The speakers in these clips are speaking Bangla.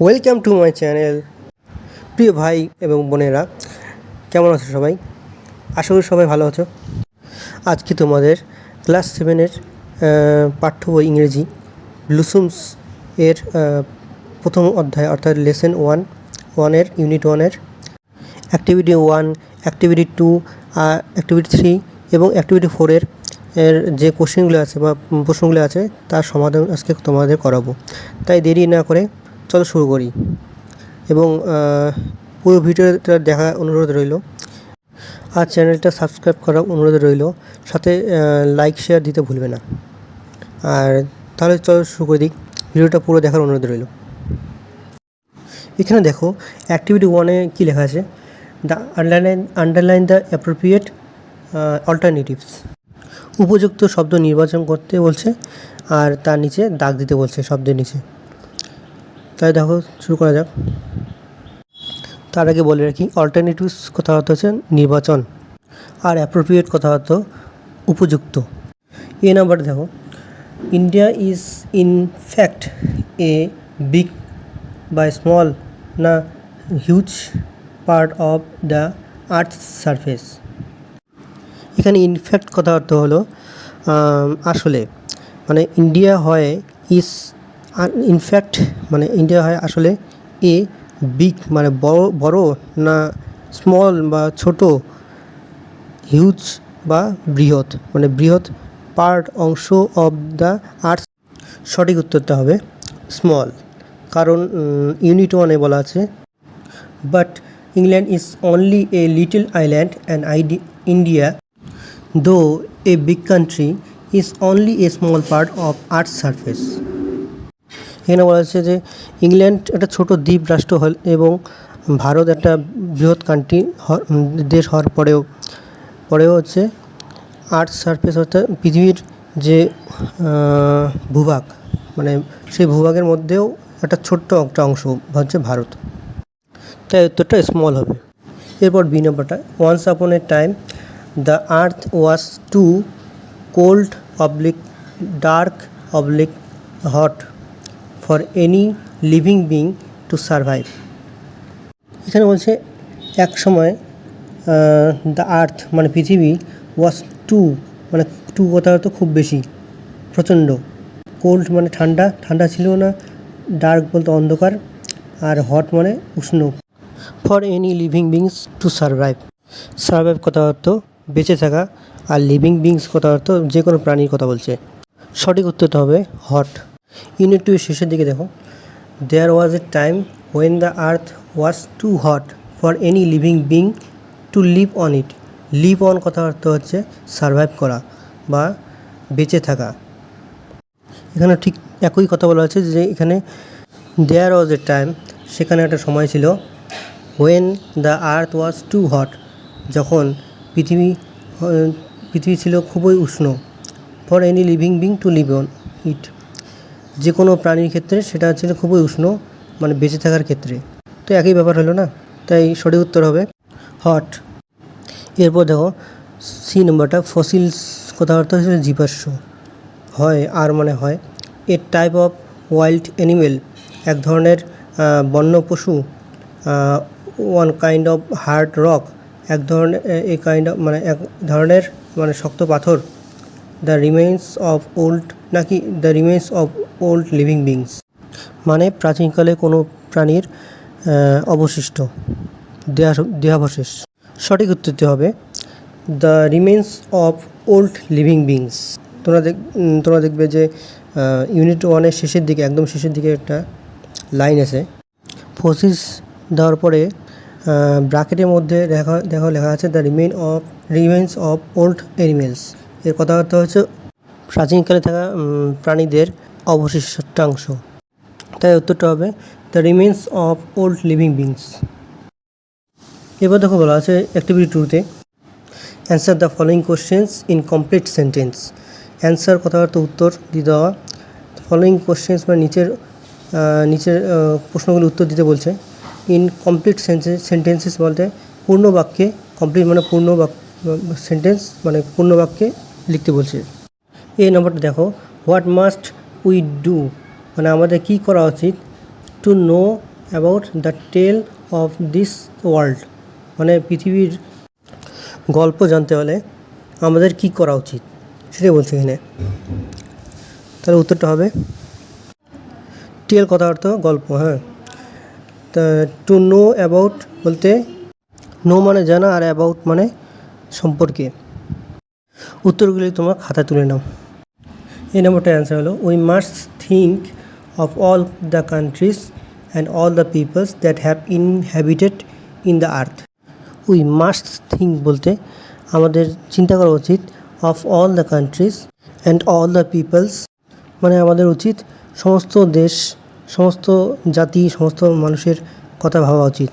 Welcome to my channel. প্রিয় ভাই এবং বোনেরা, কেমন আছো সবাই? আশা করি সবাই ভালো আছো। আজকে তোমাদের ক্লাস 7-এর পাঠ্য বই ইংরেজি ব্লুসুমস এর প্রথম অধ্যায় অর্থাৎ লেসন ওয়ানের ইউনিট 1-এর অ্যাক্টিভিটি 1, অ্যাক্টিভিটি 2, অ্যাক্টিভিটি 3 এবং অ্যাক্টিভিটি 4-এর যে কোশ্চেনগুলো আছে বা প্রশ্নগুলো আছে তার সমাধান আজকে তোমাদের করাবো। তাই দেরি না করে চলো শুরু করি এবং পুরো ভিডিওটা দেখা অনুরোধ রইল। আর চ্যানেলটা সাবস্ক্রাইব করার অনুরোধ রইল, সাথে লাইক শেয়ার দিতে ভুলবে না। আর তাহলে চলো শুরু করে দিই, ভিডিওটা পুরো দেখার অনুরোধ রইল। এখানে দেখো অ্যাক্টিভিটি 1-এ কী লেখা আছে, আন্ডারলাইন দ্য অ্যাপ্রোপ্রিয়েট অল্টারনেটিভস। উপযুক্ত শব্দ নির্বাচন করতে বলছে আর তার নিচে দাগ দিতে বলছে শব্দের নিচে। তাই দেখো শুরু করা যাক। তার আগে বলে রাখি, অল্টারনেটিভস কথা অর্থ হচ্ছে নির্বাচন, আর অ্যাপ্রোপ্রিয়েট কথা অর্থ উপযুক্ত। এ নাম্বার দেখো, India is in fact a big বা স্মল না huge part of the earth surface. এখানে ইনফ্যাক্ট কথা অর্থ হলো আসলে, মানে ইন্ডিয়া হয় ইজ, ইনফ্যাক্ট মানে ইন্ডিয়া হয় আসলে, এ বিগ মানে বড় না স্মল বা ছোট, হিউজ বা বৃহৎ মানে বৃহৎ, পার্ট অংশ অফ দ্য আর্থ। সঠিক উত্তরটা হবে স্মল, কারণ ইউনিট 1-এ বলা আছে, but England is only a little island and India দো a big country is only a small part of earth surface. এখানে বলা হচ্ছে যে ইংল্যান্ড একটা ছোট দ্বীপ রাষ্ট্র এবং ভারত একটা বৃহৎ কান্ট্রি দেশ হওয়ার পরেও হচ্ছে আর্থ সারফেস অর্থাৎ পৃথিবীর যে ভূভাগ, মানে সেই ভূভাগের মধ্যেও একটা ছোট্ট একটা অংশ হচ্ছে ভারত। তাই উত্তরটা স্মল হবে। এরপর বি নম্বরটা, once upon a time the earth was too cold oblique dark oblique hot for any living being to survive. এখানে বলছে এক সময় দ্য আর্থ মানে পৃথিবী ওয়াজ টু মানে টু কথা হতো খুব বেশি, প্রচণ্ড, কোল্ড মানে ঠান্ডা ছিল না, ডার্ক বলতে অন্ধকার, আর হট মানে উষ্ণ, for any living beings to survive কথা অর্থ বেঁচে থাকা, আর লিভিং বিংস কথা অর্থ যে কোনো প্রাণীর কথা বলছে। সঠিক উত্তরটা হবে হট। ইউনিট 2 শেষের দিকে দেখো, দেয়ার ওয়াজ এ time when the earth was too hot for any living being to live on it. Leave on কথা অর্থ হচ্ছে সারভাইভ করা বা বেঁচে থাকা। এখানে ঠিক একই কথা বলা হচ্ছে যে এখানে দেয়ার ওয়াজ এ টাইম, সেখানে একটা সময় ছিল, when the earth was too hot, যখন পৃথিবী ছিল খুবই উষ্ণ, for any living being to live on it, যে কোনো প্রাণীর ক্ষেত্রে সেটা ছিল খুবই উষ্ণ মানে বেঁচে থাকার ক্ষেত্রে। তো একই ব্যাপার হলো না, তাই সঠিক উত্তর হবে হট। এরপর দেখো সি নম্বরটা, ফসিলস কথা অর্থ হচ্ছে জীবাশ্ম, হয় আর মানে হয়, এ টাইপ অফ ওয়াইল্ড অ্যানিমেল এক ধরনের বন্য পশু, one kind of hard rock এক ধরনের মানে এক ধরনের মানে শক্ত পাথর, দ্য রিমেইন্স অফ ওল্ড নাকি the remains of old living beings মানে প্রাচীনকালে কোনো প্রাণীর অবশিষ্ট দেহাবশেষ। সঠিক উত্তরটি হবে the remains of old living beings. তোমরা দেখবে যে ইউনিট 1-এর শেষের দিকে, একদম শেষের দিকে একটা লাইন আছে, ফসিলস দেওয়ার পরে ব্র্যাকেটের মধ্যে লেখা আছে the remains of old animals. এর কথা অর্থ হচ্ছে প্রাচীনকালে থাকা প্রাণীদের অবশিষ্টাংশ। তাই উত্তরটা হবে the remains of old living beings. এবার দেখো বলা আছে activity 2-তে, answer the following questions in complete sentence. Answer কথা অর্থ উত্তর দিয়ে দেওয়া, ফলোয়িং কোশ্চেন্স মানে নিচের প্রশ্নগুলো উত্তর দিতে বলছে। ইন কমপ্লিট সেন্টেন্সেস বলতে পূর্ণ বাক্যে, কমপ্লিট মানে পূর্ণ সেন্টেন্স মানে পূর্ণ বাক্যে লিখতে বলছে। এই নম্বরটা দেখো, হোয়াট মাস্ট উই ডু মানে আমাদের কী করা উচিত, to know about the tale of this world, মানে পৃথিবীর গল্প জানতে হলে আমাদের কী করা উচিত সেটাই বলছে এখানে। তাহলে উত্তরটা হবে টেল কথা অর্থ গল্প। হ্যাঁ, তা টু নো অ্যাবাউট বলতে নো মানে জানা আর অ্যাবাউট মানে সম্পর্কে। উত্তরগুলি তোমার খাতা তুলে নাও। এই নম্বরটার অ্যান্সার হলো we must think of all the countries and all the peoples that have inhabited in the earth. We must think বলতে আমাদের চিন্তা করা উচিত of all the countries and all the peoples, মানে আমাদের উচিত সমস্ত দেশ, সমস্ত জাতি, সমস্ত মানুষের কথা ভাবা উচিত।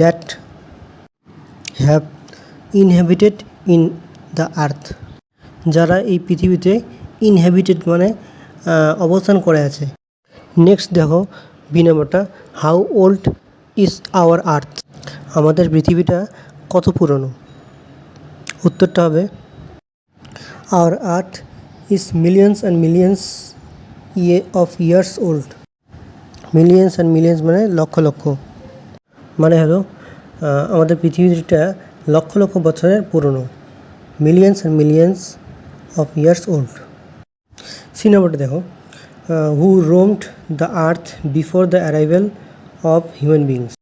That have inhabited in the আর্থ, যারা এই পৃথিবীতে ইনহ্যাবিটেড মানে অবস্থান করে আছে। নেক্সট দেখো বি নম্বরটা, how old is our earth, আমাদের পৃথিবীটা কত পুরনো। উত্তরটা হবে our earth is millions and millions of years old. Millions and millions মানে লক্ষ লক্ষ, মানে হলো আমাদের পৃথিবীটা লক্ষ লক্ষ বছরের পুরনো। Millions and millions of years old. C নম্বরটা দেখো, হু roamed the earth before the arrival of human beings.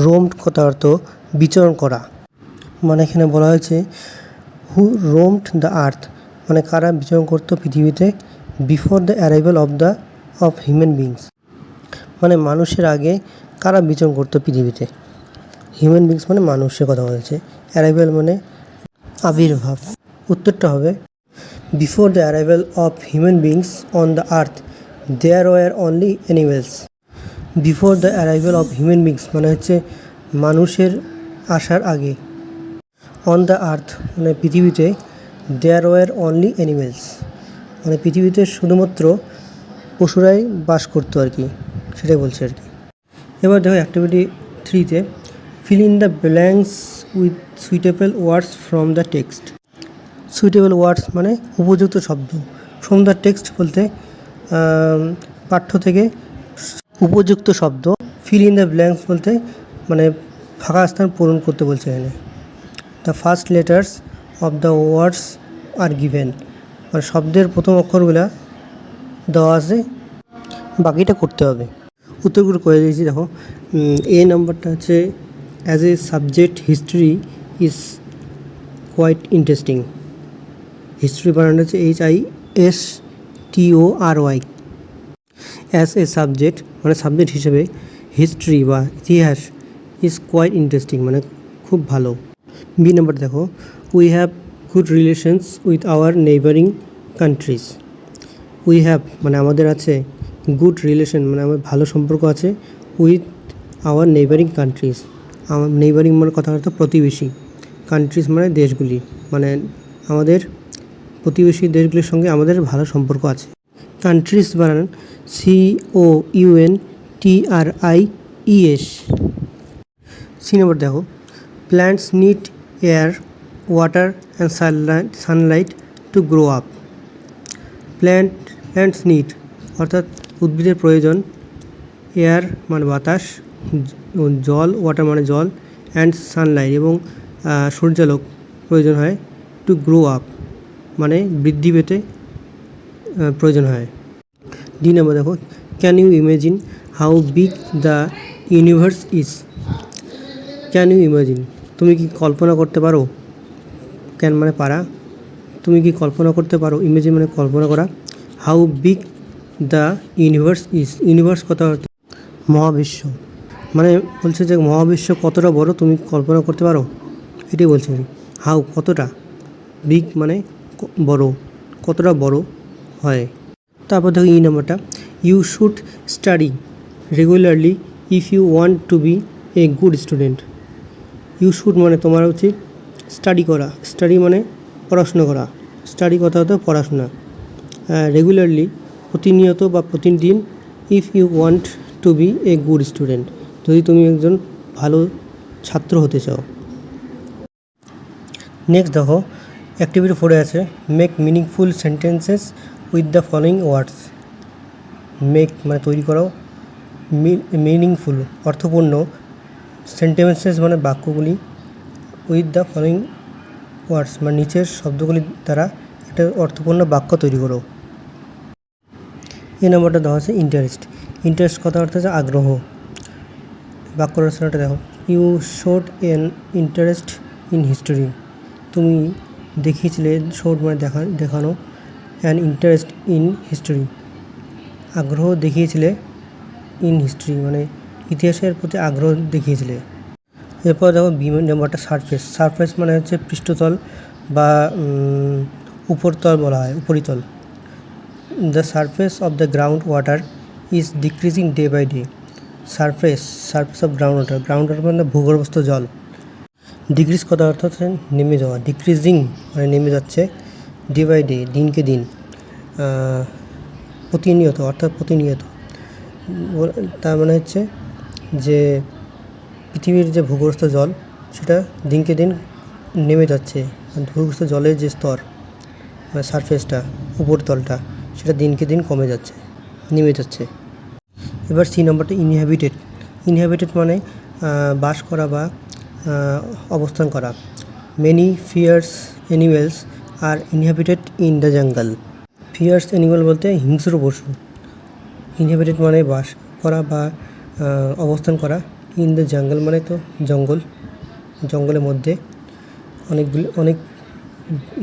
Roamed কথা অর্থ বিচরণ করা, মানে এখানে বলা হয়েছে হু রোমড দ্য আর্থ, মানে কারা বিচরণ করতো পৃথিবীতে before the arrival of human beings, মানে মানুষের আগে কারা বিচরণ করতো পৃথিবীতে। হিউম্যান বিংস মানে মানুষের কথা বলেছে, অ্যারাইভেল মানে আবির্ভাব। উত্তরটা হবে before the arrival of human beings on the earth there were only animals. Before the arrival of human beings মানে হচ্ছে মানুষের আসার আগে, অন দ্য আর্থ মানে পৃথিবীতে, দেয়ার ওয়ার অনলি অ্যানিমেলস মানে পৃথিবীতে শুধুমাত্র পশুরাই বাস করতো আর কি, সেটাই বলছে আর কি। এবার দেখো activity 3-তে fill in the blanks with suitable words from the text. Suitable words মানে উপযুক্ত শব্দ, ফ্রম দ্য টেক্সট বলতে পাঠ্য থেকে উপযুক্ত শব্দ। ফিল ইন দ্য ব্ল্যাঙ্কস বলতে মানে ফাঁকা স্থান পূরণ করতে বলছে এখানে। The first letters of the words are given, মানে শব্দের প্রথম অক্ষরগুলা দেওয়া আছে, বাকিটা করতে হবে। উত্তরগুলো করে দিয়েছি দেখো। এ নাম্বারটা হচ্ছে as a subject history is quite interesting. History বানানো হচ্ছে HISTORY। অ্যাজ এ সাবজেক্ট মানে সাবজেক্ট হিসেবে হিস্ট্রি বা ইতিহাস ইজ কোয়াইট ইন্টারেস্টিং মানে খুব ভালো। বি নাম্বার দেখো, we have good relations with our neighbouring countries. We have মানে আমাদের আছে, গুড রিলেশন মানে আমার ভালো সম্পর্ক আছে, উইথ আওয়ার নেইবারিং কান্ট্রিজ। আমার নেইবারিং মানে কথা অর্থ প্রতিবেশী, কান্ট্রিজ মানে দেশগুলি, মানে আমাদের প্রতিবেশী দেশগুলির সঙ্গে আমাদের ভালো সম্পর্ক আছে। কান্ট্রিজ বানান COUNTRIES। সি নম্বর দেখো, plants need air water and sunlight to grow up. Plants need অর্থাৎ উদ্ভিদের প্রয়োজন, এয়ার মানে বাতাস, জল ওয়াটার মানে জল, অ্যান্ড সানলাইট এবং সূর্যালোক প্রয়োজন হয়, টু গ্রো আপ মানে বৃদ্ধি পেতে প্রয়োজন হয়। ডি নম্বর দেখো, can you imagine how big the universe is. Can you imagine তুমি কি কল্পনা করতে পারো, ক্যান মানে পারা, তুমি কি কল্পনা করতে পারো, ইমেজিন মানে কল্পনা করা, how big the universe is. Universe কথা মহাবিশ্ব, মানে বলছে যে মহাবিশ্ব কতটা বড় তুমি কল্পনা করতে পারো, এটাই বলছে। হাউ কতটা, বিগ মানে বড়, কতটা বড় হয়। তারপর দেখো ই নাম্বারটা, you should study regularly if you want to be a good student. You should মানে তোমার উচিত, স্টাডি করা, স্টাডি মানে পড়াশোনা করা, স্টাডি কথা হতো পড়াশোনা, রেগুলারলি প্রতিনিয়ত বা প্রতিদিন, if you want to be a good student যদি তুমি একজন ভালো ছাত্র হতে চাও। নেক্সট দেখো অ্যাক্টিভিটি 4-এ আছে make meaningful sentences with the following words. Make মানে তৈরি করো, মিনিংফুল অর্থপূর্ণ সেন্টেন্সেস মানে বাক্যগুলি উইথ দ্য ফলোয়িং ওয়ার্ডস মানে নিচের শব্দগুলি দ্বারা একটা অর্থপূর্ণ বাক্য তৈরি করো। এই নম্বরটা দেওয়া আছে ইন্টারেস্ট। ইন্টারেস্ট কথা অর্থ হচ্ছে আগ্রহ। বাক্য রচনাটা দেখো, you should an interest in history. তুমি দেখিয়েছিলে, শোড মানে দেখানো, অ্যান ইন্টারেস্ট ইন হিস্টোরি আগ্রহ দেখিয়েছিলে, ইন হিস্ট্রি মানে ইতিহাসের প্রতি আগ্রহ দেখিয়েছিলে। এরপর দেখো বি নম্বরটা সারফেস। সারফেস মানে হচ্ছে পৃষ্ঠতল বা উপরতল বলা হয়, উপরিতল। The surface of the ground water is decreasing day by day. Surface of ground water, ground water মানে ভূগর্ভস্থ জল। ডিক্রিজ কথা অর্থ হচ্ছে নেমে যাওয়া, ডিক্রিজিং মানে নেমে যাচ্ছে, ডে বাই ডে দিনকে দিন, প্রতিনিয়ত অর্থাৎ প্রতিনিয়ত। তার মানে হচ্ছে যে পৃথিবীর যে ভূগর্ভস্থ জল সেটা দিনকে দিন নেমে যাচ্ছে, ভূগর্ভস্থ জলের যে স্তর মানে সারফেসটা, উপরতলটা, সেটা দিনকে দিন কমে যাচ্ছে, নেমে যাচ্ছে। এবার সি নম্বরটা ইনহ্যাবিটেড। ইনহ্যাবিটেড মানে বাস করা বা অবস্থান করা। Many fierce animals are inhabited in the jungle. Fierce animal বলতে হিংস্র পশু। ইনহ্যাবিটেড মানে বাস করা বা অবস্থান করা। ইন দ্য জঙ্গল মানে তো জঙ্গল, জঙ্গলের মধ্যে অনেক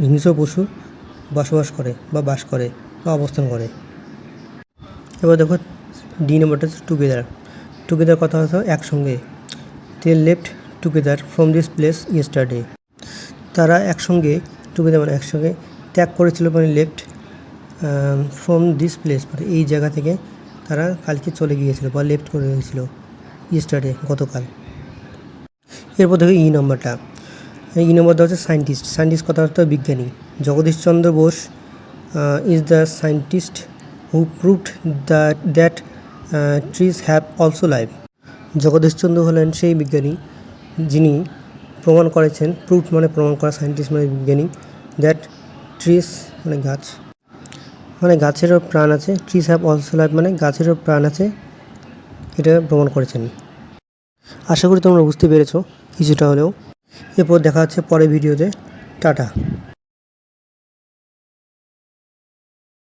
হিংস্র পশু বসবাস করে বা বাস করে বা অবস্থান করে। এবার দেখো ডি নম্বরটা হচ্ছে টুগেদার। টুগেদার কথা হচ্ছে একসঙ্গে। দে left together from this place yesterday. তারা একসঙ্গে, টুগেদার মানে একসঙ্গে, ত্যাগ করেছিল মানে লেফট, ফ্রম দিস প্লেস মানে এই জায়গা থেকে তারা কালকে চলে গিয়েছিল বা লেফট করে গিয়েছিল, ইয়েস্টারডে গতকাল। এরপর দেখো ই নম্বরটা। ই নম্বরটা হচ্ছে সায়েন্টিস্ট। সায়েন্টিস্ট কথা হচ্ছে বিজ্ঞানী। Jagadish Chandra Bose is the scientist who proved that trees have also life. Jagadish Chandra হলেন সেই বিজ্ঞানী যিনি প্রমাণ করেছেন, প্রুফ মানে প্রমাণ করা, সায়েন্টিস্ট মানে বিজ্ঞানী, দ্যাট ট্রিজ মানে গাছ, মানে গাছেরও প্রাণ আছে, ট্রিজ হ্যাভ অলসো লাইফ মানে গাছেরও প্রাণ আছে, এটা প্রমাণ করেছেন। আশা করি তোমরা বুঝতে পেরেছো কিছুটা হলেও। এরপর দেখা হচ্ছে পরের ভিডিওতে। টাটা।